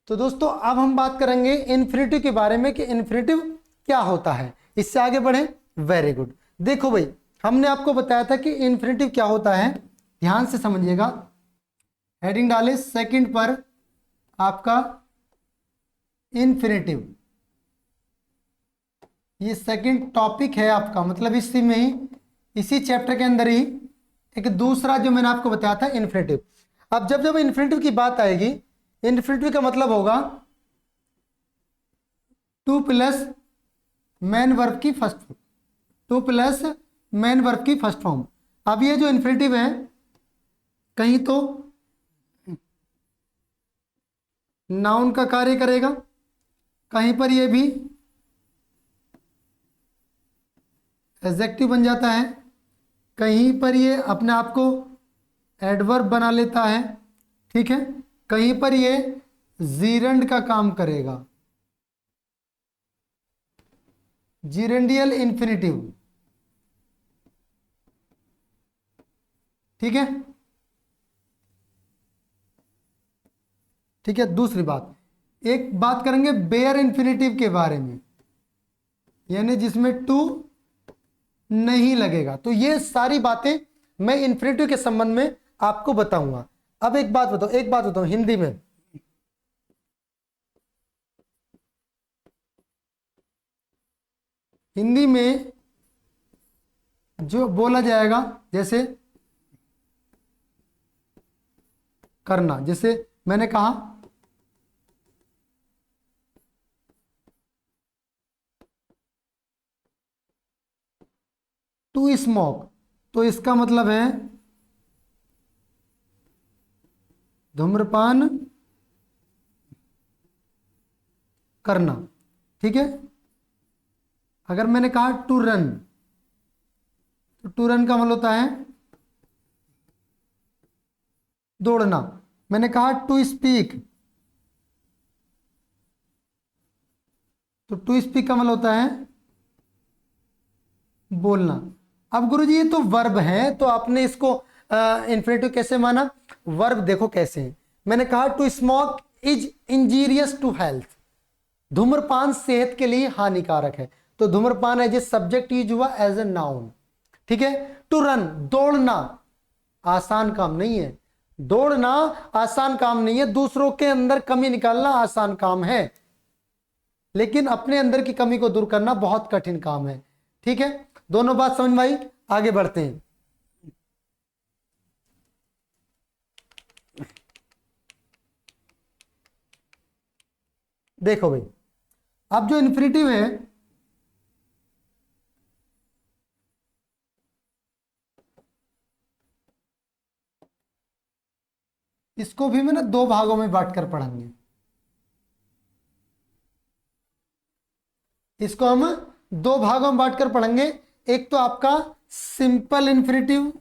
तो दोस्तों अब हम बात करेंगे इन्फिनिटिव के बारे में कि इन्फिनिटिव क्या होता है। इससे आगे बढ़े। Very good. देखो भाई, हमने आपको बताया था कि इन्फिनिटिव क्या होता है, ध्यान से समझिएगा। हेडिंग डाले सेकंड पर आपका इन्फिनिटिव, ये सेकंड टॉपिक है आपका, मतलब इसी में ही, इसी चैप्टर के अंदर ही एक दूसरा जो मैंने आपको बताया था इन्फिनिटिव। अब जब जब इन्फिनिटिव की बात आएगी, इन्फिनिटिव का मतलब होगा टू प्लस मेन वर्ब की first form, two plus main verb की फर्स्ट फॉर्म। अब ये जो इन्फिनिटिव है कहीं तो नाउन का कार्य करेगा, कहीं पर ये भी एडजेक्टिव बन जाता है, कहीं पर ये अपने आप को एडवर्ब बना लेता है, ठीक है, कहीं पर ये जीरेंड का काम करेगा, जीरेंडियल इन्फिनिटिव, ठीक है। ठीक है, दूसरी बात, एक बात करेंगे बेयर इन्फिनिटिव के बारे में, यानी जिसमें टू नहीं लगेगा। तो ये सारी बातें मैं इन्फिनिटिव के संबंध में आपको बताऊंगा। अब एक बात बताओ हिंदी में, हिंदी में जो बोला जाएगा, जैसे करना, जैसे मैंने कहा टू स्मोक, तो इसका मतलब है धूम्रपान करना, ठीक है। अगर मैंने कहा टू रन, तो टू रन का मतलब होता है दौड़ना। मैंने कहा टू स्पीक, तो टू स्पीक का मतलब होता है बोलना। अब गुरुजी ये तो वर्ब है, तो आपने इसको इन्फिनिटिव कैसे माना? वर्ब देखो कैसे है। मैंने कहा to smoke is injurious to health, धूम्रपान सेहत के लिए हानिकारक है, तो धूम्रपान एज ए सब्जेक्ट यूज हुआ एज ए नाउन, ठीक है। टू रन, दौड़ना आसान काम नहीं है, दौड़ना आसान काम नहीं है, दूसरों के अंदर कमी निकालना आसान काम है, लेकिन अपने अंदर की कमी को दूर करना बहुत कठिन काम है, ठीक है। दोनों बात समझ में आई? आगे बढ़ते हैं। देखो भाई, अब जो इन्फिनिटिव है इसको भी मैं ना दो भागों में बांटकर पढ़ेंगे। इसको हम दो भागों में बांटकर पढ़ेंगे। एक तो आपका सिंपल इन्फिनिटिव,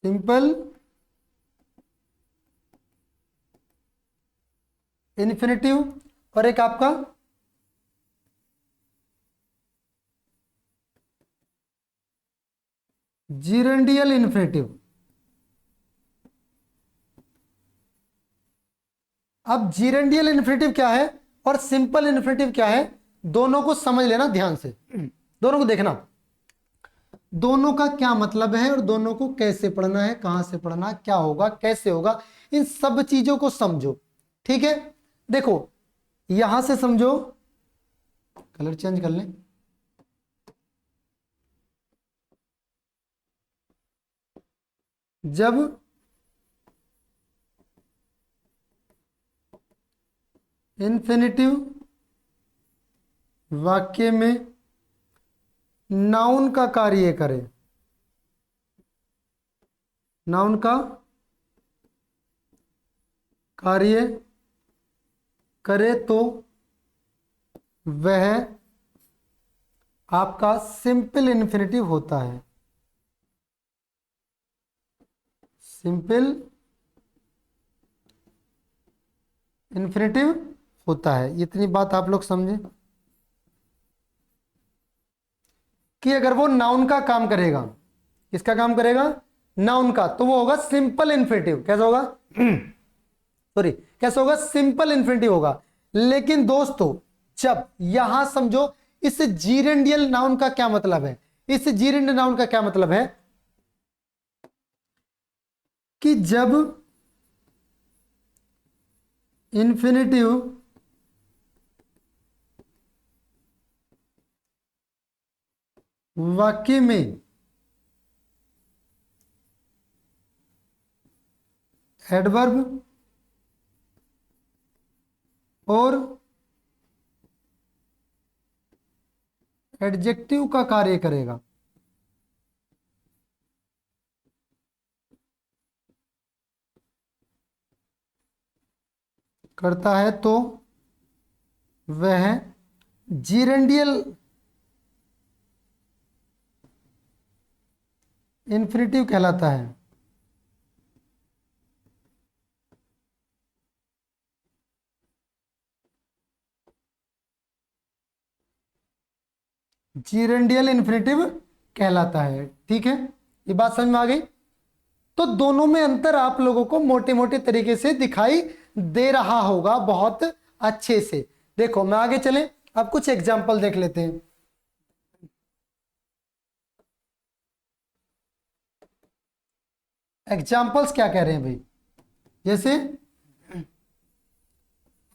सिंपल इन्फिनिटिव, और एक आपका जीरेंडियल इन्फिनिटिव। अब जीरेंडियल इन्फिनिटिव क्या है और सिंपल इन्फिनिटिव क्या है, दोनों को समझ लेना ध्यान से, दोनों को देखना, दोनों का क्या मतलब है और दोनों को कैसे पढ़ना है, कहां से पढ़ना, क्या होगा, कैसे होगा, इन सब चीजों को समझो, ठीक है। देखो यहां से समझो, कलर चेंज कर लें, जब इन्फिनिटिव वाक्य में नाउन का कार्य करे, नाउन का कार्य करे, तो वह आपका सिंपल इन्फिनिटिव होता है, सिंपल इन्फिनिटिव होता है। इतनी बात आप लोग समझे कि अगर वो नाउन का काम करेगा, किसका काम करेगा? नाउन का, तो वो होगा सिंपल इन्फिनिटिव। कैसा होगा? सॉरी, कैसे होगा, सिंपल इन्फिनिटिव होगा। लेकिन दोस्तों जब यहां समझो इस जीरेंडियल नाउन का क्या मतलब है, इस जीरेंडियल नाउन का क्या मतलब है कि जब इन्फिनिटिव वाक्य में एडवर्ब और एडजेक्टिव का कार्य करेगा, करता है, तो वह जीरेंडियल इन्फिनिटिव कहलाता है। जीरेंडियल इन्फिनिटिव कहलाता है। ठीक है, ये बात समझ में आ गई। तो दोनों में अंतर आप लोगों को मोटे मोटे तरीके से दिखाई दे रहा होगा बहुत अच्छे से। देखो मैं आगे चले, अब कुछ एग्जाम्पल देख लेते हैं। एग्जाम्पल्स क्या कह रहे हैं भाई, जैसे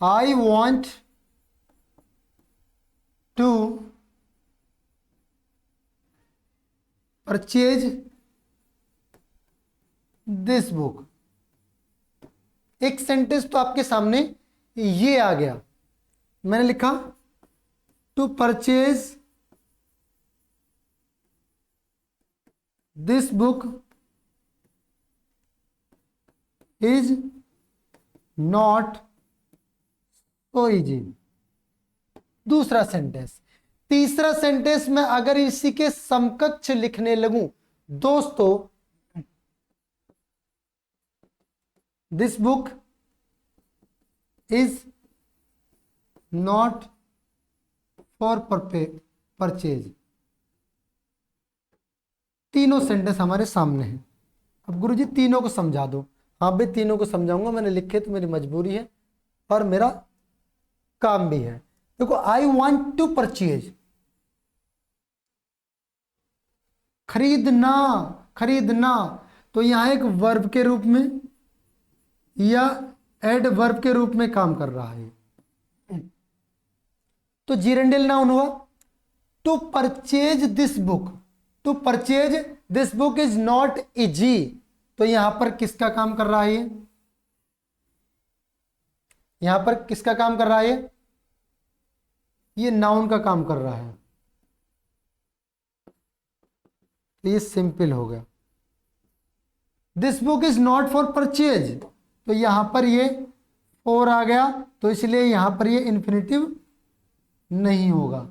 I want to purchase this book. एक सेंटेंस तो आपके सामने ये आ गया, मैंने लिखा to purchase this book is not so easy. दूसरा सेंटेंस। तीसरा सेंटेंस में अगर इसी के समकक्ष लिखने लगूं दोस्तों, this book is not for purchase. तीनों सेंटेंस हमारे सामने हैं। अब गुरुजी तीनों को समझा दो। हाँ भाई तीनों को समझाऊंगा, मैंने लिखे तो मेरी मजबूरी है और मेरा काम भी है। देखो आई वॉन्ट टू परचेज, खरीदना, खरीदना, तो यहां एक वर्ब के रूप में या एडवर्ब के रूप में काम कर रहा है, तो जीरेंडियल नाउन हुआ। To purchase this book, to purchase this book is not easy, तो यहां पर किसका काम कर रहा है, यहां पर किसका काम कर रहा है, ये नाउन का काम कर रहा है, तो ये सिंपल हो गया। This book is not for purchase, तो यहां पर ये फॉर आ गया, तो इसलिए यहां पर ये इन्फिनिटिव नहीं होगा।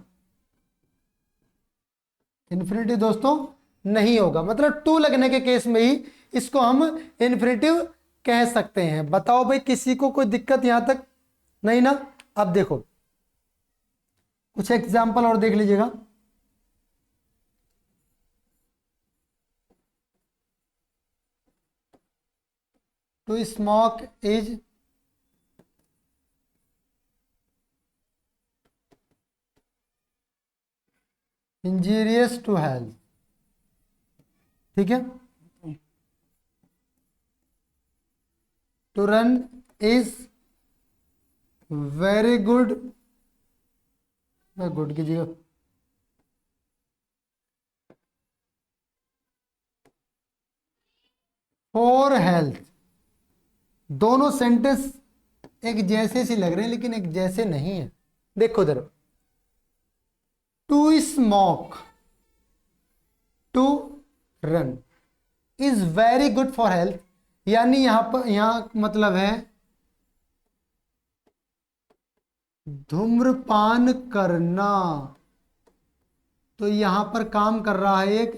इन्फिनिटिव दोस्तों नहीं होगा, मतलब टू लगने के केस में ही इसको हम इन्फिनिटिव कह सकते हैं। बताओ भाई किसी को कोई दिक्कत यहां तक नहीं ना। अब देखो कुछ एग्जाम्पल और देख लीजिएगा। To smoke is injurious to health. ठीक है, to run is very good, good कीजिएगा, फॉर हेल्थ। दोनों सेंटेंस एक जैसे से लग रहे हैं लेकिन एक जैसे नहीं है। देखो इधर, to smoke, to run is very good for health, यानी यहां पर यहां मतलब है धूम्रपान करना, तो यहां पर काम कर रहा है एक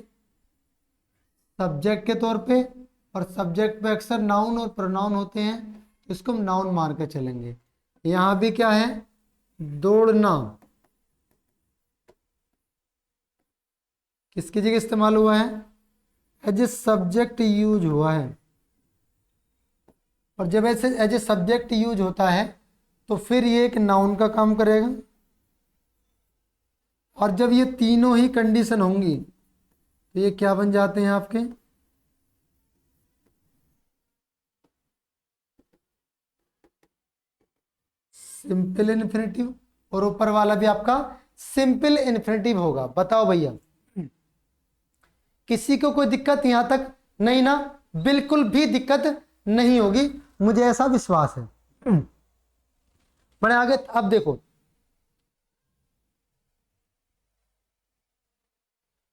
सब्जेक्ट के तौर पे, और सब्जेक्ट पे अक्सर नाउन और प्रोनाउन होते हैं, तो इसको हम नाउन मान के चलेंगे। यहां भी क्या है, दौड़ना, किसकी जगह इस्तेमाल हुआ है, एज ए सब्जेक्ट यूज हुआ है। और जब ऐसे एज ए सब्जेक्ट यूज होता है तो फिर ये एक नाउन का काम करेगा। और जब ये तीनों ही कंडीशन होंगी तो ये क्या बन जाते हैं आपके, सिंपल इन्फिनेटिव। और ऊपर वाला भी आपका सिंपल इन्फिनेटिव होगा। बताओ भैया, किसी को कोई दिक्कत यहां तक नहीं ना? बिल्कुल भी दिक्कत नहीं होगी, मुझे ऐसा विश्वास है। बड़े आगे, अब देखो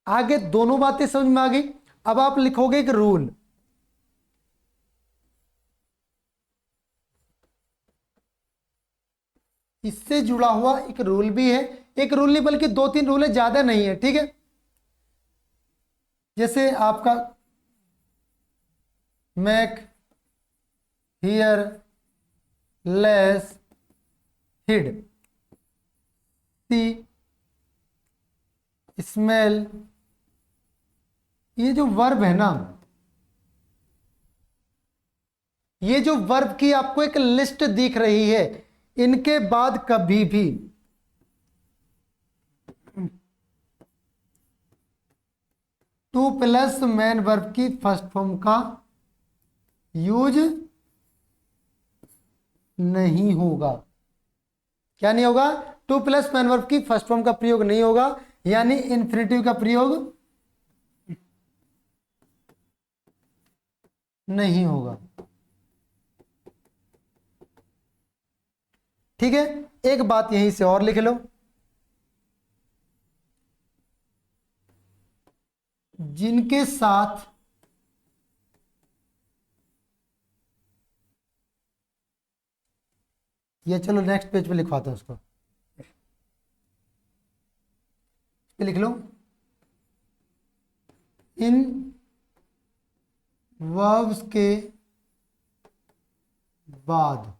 आगे दोनों बातें समझ में आ गई। अब आप लिखोगे एक रूल। इससे जुड़ा हुआ एक रूल भी है, एक रूल नहीं बल्कि दो तीन रूल है, ज्यादा नहीं है, ठीक है। जैसे आपका make, hear, let, bid, see, smell, ये जो वर्ब है ना, ये जो वर्ब की आपको एक लिस्ट दिख रही है, इनके बाद कभी भी टू प्लस मैन वर्ब की फर्स्ट फॉर्म का यूज नहीं होगा। क्या नहीं होगा? टू प्लस मैन वर्ब की फर्स्ट फॉर्म का प्रयोग नहीं होगा, यानी इन्फिनेटिव का प्रयोग नहीं होगा। ठीक है, एक बात यहीं से और लिख लो, जिनके साथ ये, चलो नेक्स्ट पेज पे लिखवाता हूं उसको, पे लिख लो, इन वर्ब्स के बाद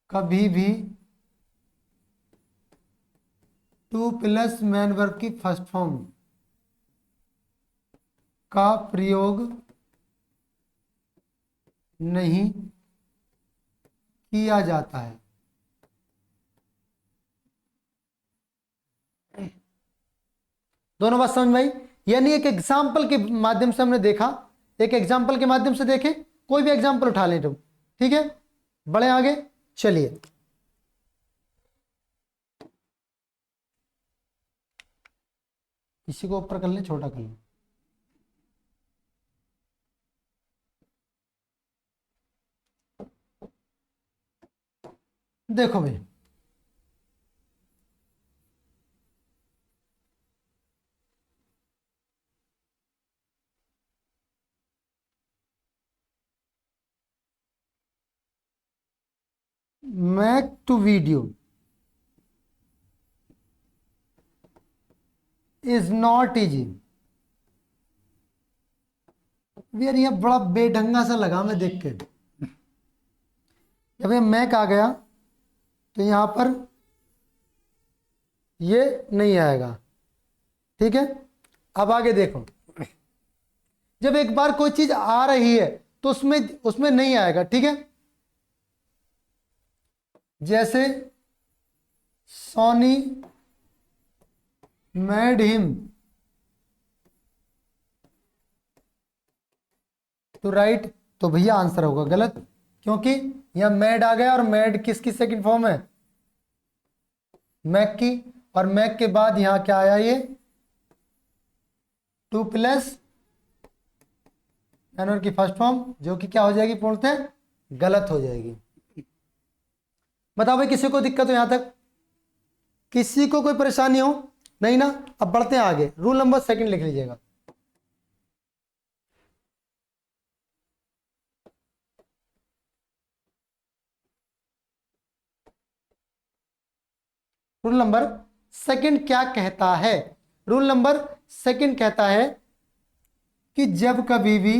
कभी भी टू प्लस मैन वर्ब की फर्स्ट फॉर्म का प्रयोग नहीं किया जाता है। दोनों बात समझ में आई? यानी एक एग्जाम्पल के माध्यम से हमने देखा, एक एग्जाम्पल के माध्यम से देखें, कोई भी एग्जाम्पल उठा लें तुम, ठीक है। बढ़े आगे, चलिए इसी को ऊपर कर लें, छोटा कर लें। देखो भाई, make to video is not easy. यार ये बड़ा बेढंगा सा लगा मैं देख के। जब ये मैक आ गया तो यहां पर ये नहीं आएगा, ठीक है। अब आगे देखो, जब एक बार कोई चीज आ रही है तो उसमें उसमें नहीं आएगा, ठीक है। जैसे Soni made him to write, तो भैया आंसर होगा गलत, क्योंकि यहां मैड आ गया और मैड किसकी सेकंड फॉर्म है? मैक की। और मैक के बाद यहां क्या आया? ये टू प्लस मैनर की फर्स्ट फॉर्म, जो कि क्या हो जाएगी? पूर्णतः गलत हो जाएगी। बताओ भाई, किसी को दिक्कत हो यहां तक? किसी को कोई परेशानी हो? नहीं ना? अब बढ़ते हैं आगे, रूल नंबर सेकंड लिख लीजिएगा। रूल नंबर सेकंड क्या कहता है? रूल नंबर सेकंड कहता है कि जब कभी भी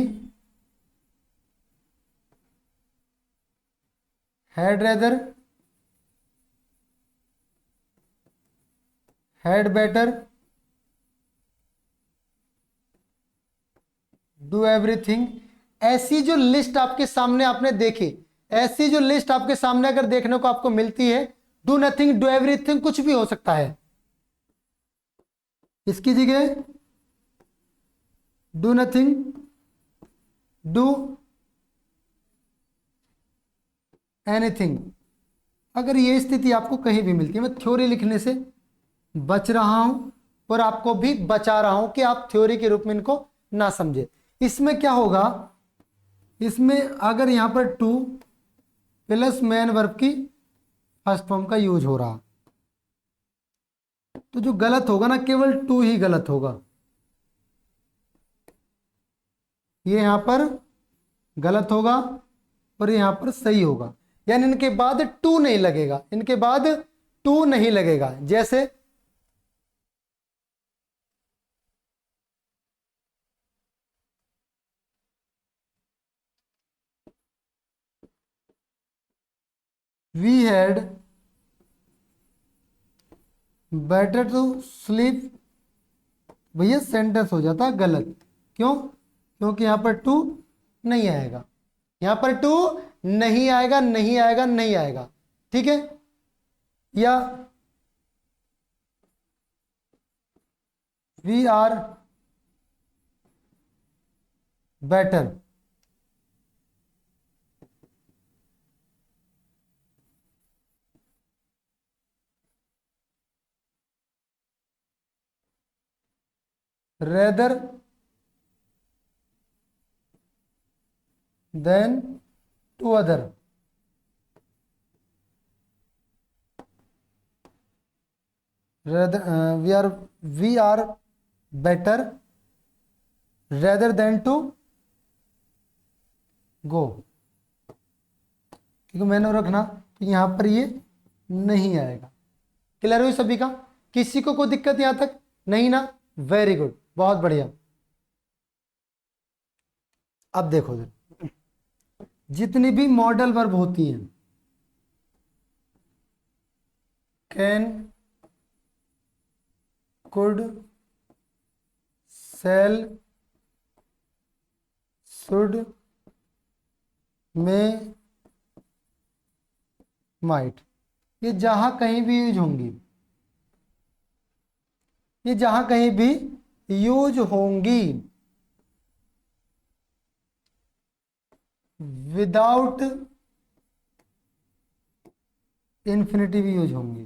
had rather, had better, do everything. ऐसी जो लिस्ट आपके सामने आपने देखी, ऐसी जो लिस्ट आपके सामने अगर देखने को आपको मिलती है, डू नथिंग, डू एवरीथिंग, कुछ भी हो सकता है। इसकी जगह डू नथिंग, डू एनीथिंग। अगर ये स्थिति आपको कहीं भी मिलती है, मैं थ्योरी लिखने से बच रहा हूं और आपको भी बचा रहा हूं कि आप थ्योरी के रूप में इनको ना समझे। इसमें क्या होगा, इसमें अगर यहां पर टू प्लस मेन वर्ब की फर्स्ट फॉर्म का यूज हो रहा, तो जो गलत होगा ना, केवल टू ही गलत होगा। ये यहां पर गलत होगा और यहां पर सही होगा, यानी इनके बाद टू नहीं लगेगा, इनके बाद टू नहीं लगेगा। जैसे we had better to sleep, भैया सेंटेंस हो जाता है गलत। क्यों? क्योंकि यहां पर टू नहीं आएगा, यहां पर टू नहीं आएगा, नहीं आएगा, नहीं आएगा। ठीक है, या we are better, rather than to other. We are better rather than to go. क्योंकि मैंने रखना तो यहां पर ये नहीं आएगा। क्लियर हुई सभी का? किसी को कोई दिक्कत यहां तक नहीं ना? वेरी गुड, बहुत बढ़िया। अब देखो जितनी भी मॉडल वर्ब होती हैं, कैन, कुड, सेल, शुड, में, माइट, ये जहां कहीं भी यूज होंगी, ये जहां कहीं भी यूज होंगी, विदाउट इन्फिनेटिव यूज होंगी।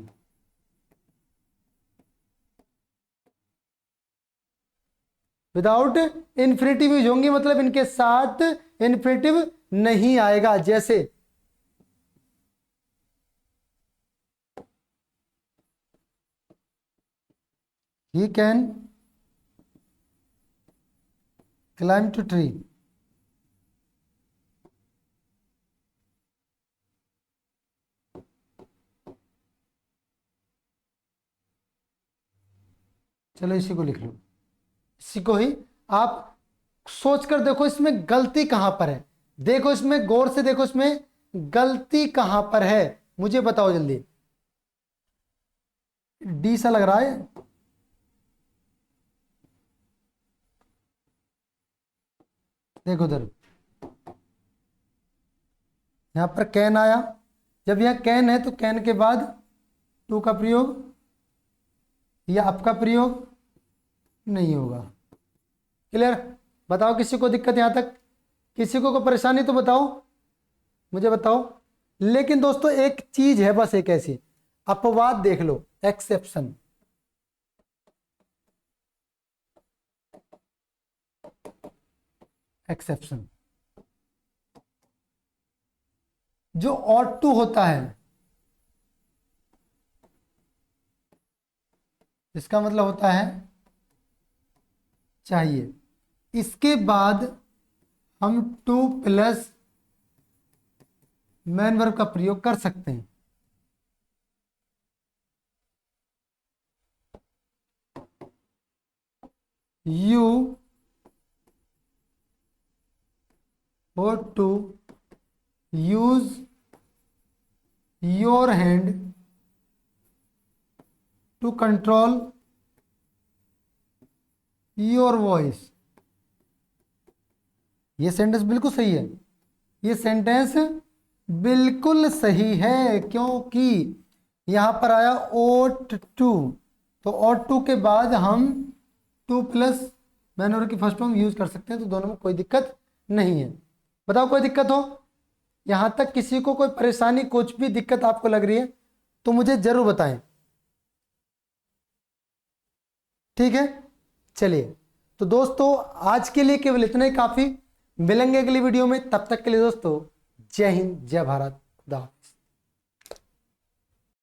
विदाउट इन्फिनेटिव यूज होंगी मतलब इनके साथ इन्फिनेटिव नहीं आएगा। जैसे he can climb to tree, चलो इसी को लिख लो, इसी को ही आप सोच कर देखो इसमें गलती कहां पर है। देखो इसमें गौर से देखो, इसमें गलती कहां पर है, मुझे बताओ जल्दी। डी सा लग रहा है, देखो उधर यहां पर कैन आया, जब यहां कैन है तो कैन के बाद टू का प्रयोग या अप का प्रयोग नहीं होगा। क्लियर? बताओ किसी को दिक्कत यहां तक, किसी को कोई परेशानी तो बताओ, मुझे बताओ। लेकिन दोस्तों एक चीज है बस, एक ऐसी अपवाद देख लो, एक्सेप्शन। एक्सेप्शन जो ऑट टू होता है, इसका मतलब होता है चाहिए, इसके बाद हम टू प्लस मेन वर्ब का प्रयोग कर सकते हैं। You ought to use your hand to control your voice. ये सेंटेंस बिल्कुल सही है, ये सेंटेंस बिल्कुल सही है, क्योंकि यहां पर आया ought to, तो ought to के बाद हम टू प्लस मैनर की फर्स्ट फॉर्म यूज कर सकते हैं, तो दोनों में कोई दिक्कत नहीं है। बताओ कोई दिक्कत हो, यहां तक किसी को कोई परेशानी, कुछ भी दिक्कत आपको लग रही है तो मुझे जरूर बताएं, ठीक है। चलिए तो दोस्तों आज के लिए केवल इतना ही काफी, मिलेंगे अगली वीडियो में, तब तक के लिए दोस्तों जय हिंद, जय भारत, खुदा हाफिज।